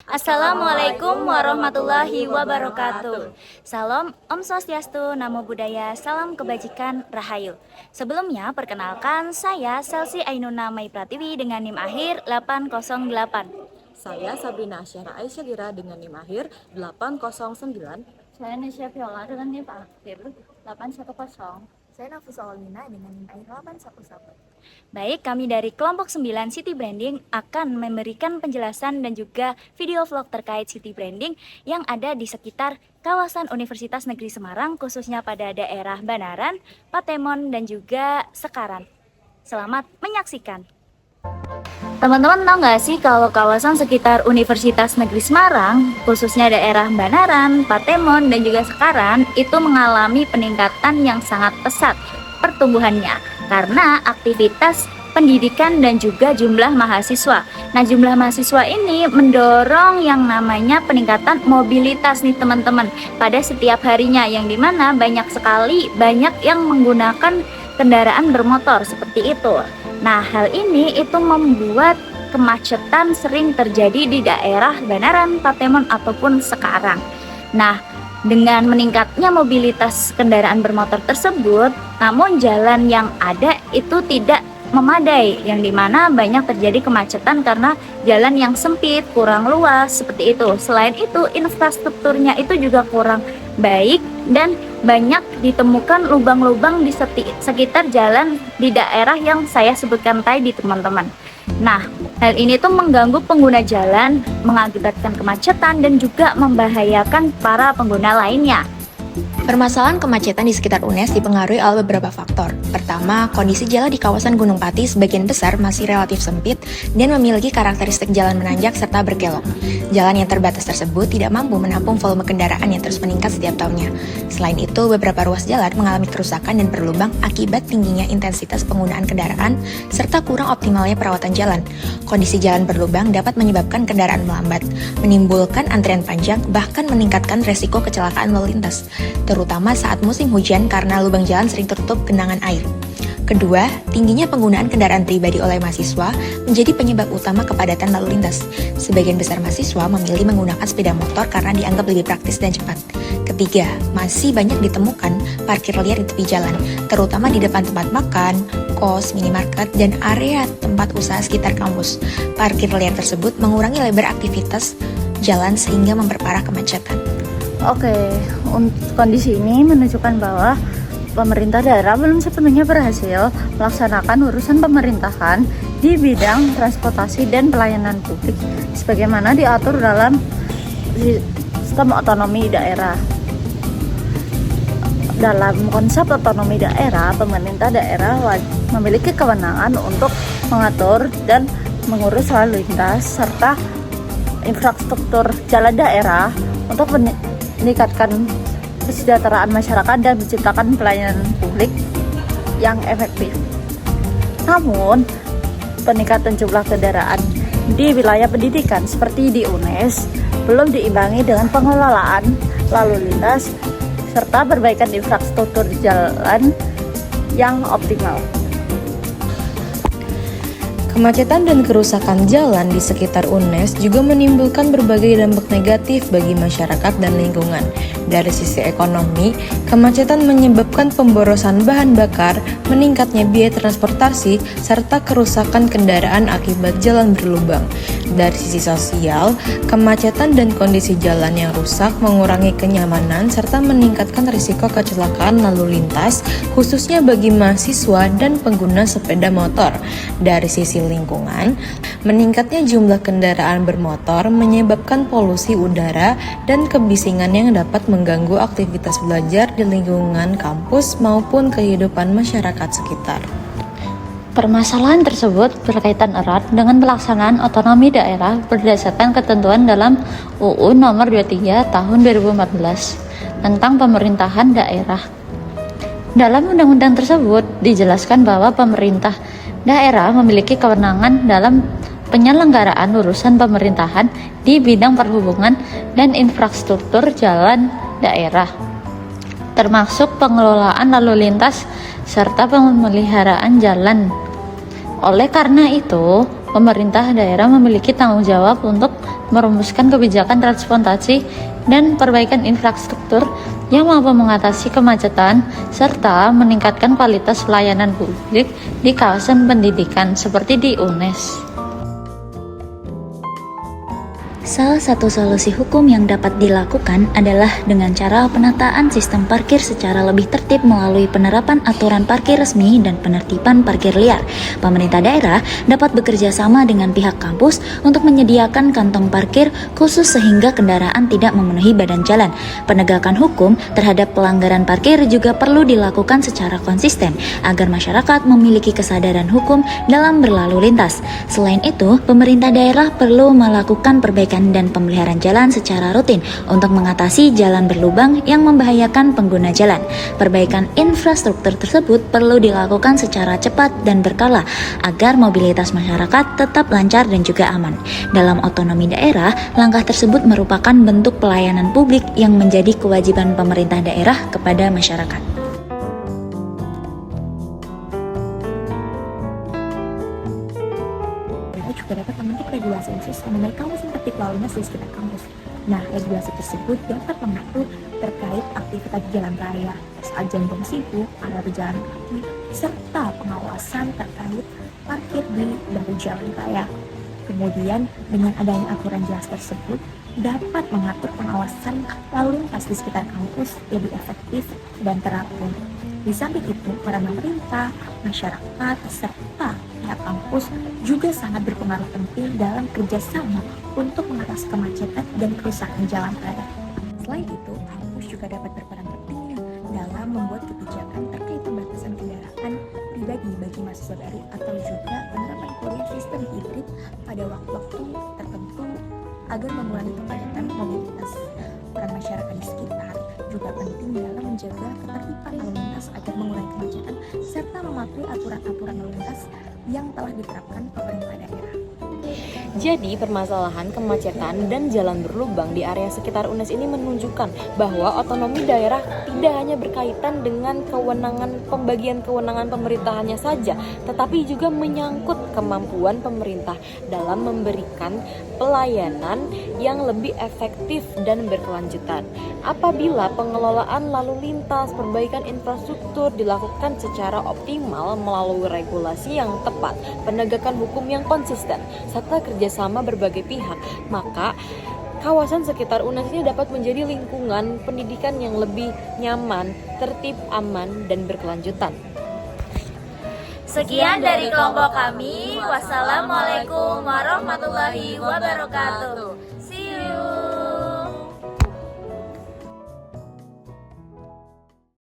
Assalamualaikum warahmatullahi wabarakatuh. Salam Om Swastiastu, Namo Buddhaya, salam kebajikan, Rahayu. Sebelumnya, perkenalkan saya Selsi Ainuna Mai Pratiwi dengan NIM akhir 808. Saya Sabrina Asyara Aisyadira dengan NIM akhir 809. Saya Nesya Viola dengan NIM akhir 810. Saya Nafisa Olina dengan NIM akhir 811. Baik, kami dari kelompok 9 City Branding akan memberikan penjelasan dan juga video vlog terkait City Branding yang ada di sekitar kawasan Universitas Negeri Semarang, khususnya pada daerah Banaran, Patemon, dan juga Sekaran. Selamat menyaksikan. Teman-teman tahu nggak sih kalau kawasan sekitar Universitas Negeri Semarang, khususnya daerah Banaran, Patemon, dan juga Sekaran, itu mengalami peningkatan yang sangat pesat pertumbuhannya karena aktivitas pendidikan dan juga jumlah mahasiswa. Nah, jumlah mahasiswa ini mendorong yang namanya peningkatan mobilitas nih teman-teman pada setiap harinya, yang dimana banyak yang menggunakan kendaraan bermotor seperti itu. Nah, hal ini itu membuat kemacetan sering terjadi di daerah Banaran, Patemon ataupun Sekaran. Nah, dengan meningkatnya mobilitas kendaraan bermotor tersebut, namun jalan yang ada itu tidak memadai, yang dimana banyak terjadi kemacetan karena jalan yang sempit, kurang luas, seperti itu. Selain itu, infrastrukturnya itu juga kurang baik dan banyak ditemukan lubang-lubang di sekitar jalan di daerah yang saya sebutkan tadi, teman-teman. Nah, hal ini tuh mengganggu pengguna jalan, mengakibatkan kemacetan dan juga membahayakan para pengguna lainnya. Permasalahan kemacetan di sekitar UNES dipengaruhi oleh beberapa faktor. Pertama, kondisi jalan di kawasan Gunung Pati sebagian besar masih relatif sempit dan memiliki karakteristik jalan menanjak serta berkelok. Jalan yang terbatas tersebut tidak mampu menampung volume kendaraan yang terus meningkat setiap tahunnya. Selain itu, beberapa ruas jalan mengalami kerusakan dan berlubang akibat tingginya intensitas penggunaan kendaraan serta kurang optimalnya perawatan jalan. Kondisi jalan berlubang dapat menyebabkan kendaraan melambat, menimbulkan antrian panjang, bahkan meningkatkan resiko kecelakaan lalu lintas, terutama saat musim hujan karena lubang jalan sering tertutup genangan air. Kedua, tingginya penggunaan kendaraan pribadi oleh mahasiswa menjadi penyebab utama kepadatan lalu lintas. Sebagian besar mahasiswa memilih menggunakan sepeda motor karena dianggap lebih praktis dan cepat. Ketiga, masih banyak ditemukan parkir liar di tepi jalan, terutama di depan tempat makan, kos, minimarket, dan area tempat usaha sekitar kampus. Parkir liar tersebut mengurangi lebar aktivitas jalan sehingga memperparah kemacetan. Oke, kondisi ini menunjukkan bahwa pemerintah daerah belum sepenuhnya berhasil melaksanakan urusan pemerintahan di bidang transportasi dan pelayanan publik sebagaimana diatur dalam sistem otonomi daerah. Dalam konsep otonomi daerah, pemerintah daerah memiliki kewenangan untuk mengatur dan mengurus lalu lintas serta infrastruktur jalan daerah untuk meningkatkan kesejahteraan masyarakat dan menciptakan pelayanan publik yang efektif. Namun, peningkatan jumlah kendaraan di wilayah pendidikan seperti di UNES belum diimbangi dengan pengelolaan lalu lintas serta perbaikan infrastruktur jalan yang optimal. Kemacetan dan kerusakan jalan di sekitar UNES juga menimbulkan berbagai dampak negatif bagi masyarakat dan lingkungan. Dari sisi ekonomi, kemacetan menyebabkan pemborosan bahan bakar, meningkatnya biaya transportasi, serta kerusakan kendaraan akibat jalan berlubang. Dari sisi sosial, kemacetan dan kondisi jalan yang rusak mengurangi kenyamanan serta meningkatkan risiko kecelakaan lalu lintas, khususnya bagi mahasiswa dan pengguna sepeda motor. Dari sisi lingkungan, meningkatnya jumlah kendaraan bermotor menyebabkan polusi udara dan kebisingan yang dapat mengganggu aktivitas belajar di lingkungan kampus maupun kehidupan masyarakat sekitar. Permasalahan tersebut berkaitan erat dengan pelaksanaan otonomi daerah berdasarkan ketentuan dalam UU Nomor 23 Tahun 2014 tentang pemerintahan daerah. Dalam undang-undang tersebut dijelaskan bahwa pemerintah daerah memiliki kewenangan dalam penyelenggaraan urusan pemerintahan di bidang perhubungan dan infrastruktur jalan daerah, termasuk pengelolaan lalu lintas serta pemeliharaan jalan. Oleh karena itu, pemerintah daerah memiliki tanggung jawab untuk merumuskan kebijakan transportasi dan perbaikan infrastruktur yang mampu mengatasi kemacetan serta meningkatkan kualitas pelayanan publik di kawasan pendidikan seperti di UNES. Salah satu solusi hukum yang dapat dilakukan adalah dengan cara penataan sistem parkir secara lebih tertib melalui penerapan aturan parkir resmi dan penertiban parkir liar. Pemerintah daerah dapat bekerja sama dengan pihak kampus untuk menyediakan kantong parkir khusus sehingga kendaraan tidak memenuhi badan jalan. Penegakan hukum terhadap pelanggaran parkir juga perlu dilakukan secara konsisten agar masyarakat memiliki kesadaran hukum dalam berlalu lintas. Selain itu, pemerintah daerah perlu melakukan perbaikan dan pemeliharaan jalan secara rutin untuk mengatasi jalan berlubang yang membahayakan pengguna jalan. Perbaikan infrastruktur tersebut perlu dilakukan secara cepat dan berkala agar mobilitas masyarakat tetap lancar dan juga aman. Dalam otonomi daerah, langkah tersebut merupakan bentuk pelayanan publik yang menjadi kewajiban pemerintah daerah kepada masyarakat. Juga dapat membentuk regulasi khusus mengenai kawasan tertib lalu lintas di sekitar kampus. Nah, regulasi tersebut dapat mengatur terkait aktivitas di jalan raya, saat jantung sibuk, area berjalan kaki, serta pengawasan terkait parkir di bahu jalan raya. Kemudian, dengan adanya aturan jelas tersebut, dapat mengatur pengawasan lalu lintas di sekitar kampus lebih efektif dan teratur. Di samping itu, para pemerintah, masyarakat, serta pihak kampus juga sangat berpengaruh penting dalam kerjasama untuk mengatasi kemacetan dan kerusakan jalan raya. Selain itu, kampus juga dapat berperan penting dalam membuat kebijakan terkait pembatasan kendaraan pribadi bagi mahasiswa baru atau juga penerapan kuliah sistem hibrid pada waktu-waktu tertentu agar mengurangi kepadatan mobilitas. Peran masyarakat di sekitar juga penting dalam menjaga ketertiban lalu lintas agar mengurangi kemacetan serta mematuhi aturan-aturan lalu lintas yang telah diterapkan pemerintah daerah. Jadi, permasalahan kemacetan dan jalan berlubang di area sekitar UNES ini menunjukkan bahwa otonomi daerah tidak hanya berkaitan dengan pembagian kewenangan pemerintahannya saja, tetapi juga menyangkut kemampuan pemerintah dalam memberikan pelayanan yang lebih efektif dan berkelanjutan. Apabila pengelolaan lalu lintas, perbaikan infrastruktur dilakukan secara optimal melalui regulasi yang tepat, penegakan hukum yang konsisten, serta kerjasama berbagai pihak, maka kawasan sekitar UNES ini dapat menjadi lingkungan pendidikan yang lebih nyaman, tertib, aman, dan berkelanjutan. Sekian dari kelompok kami. Wassalamualaikum warahmatullahi wabarakatuh.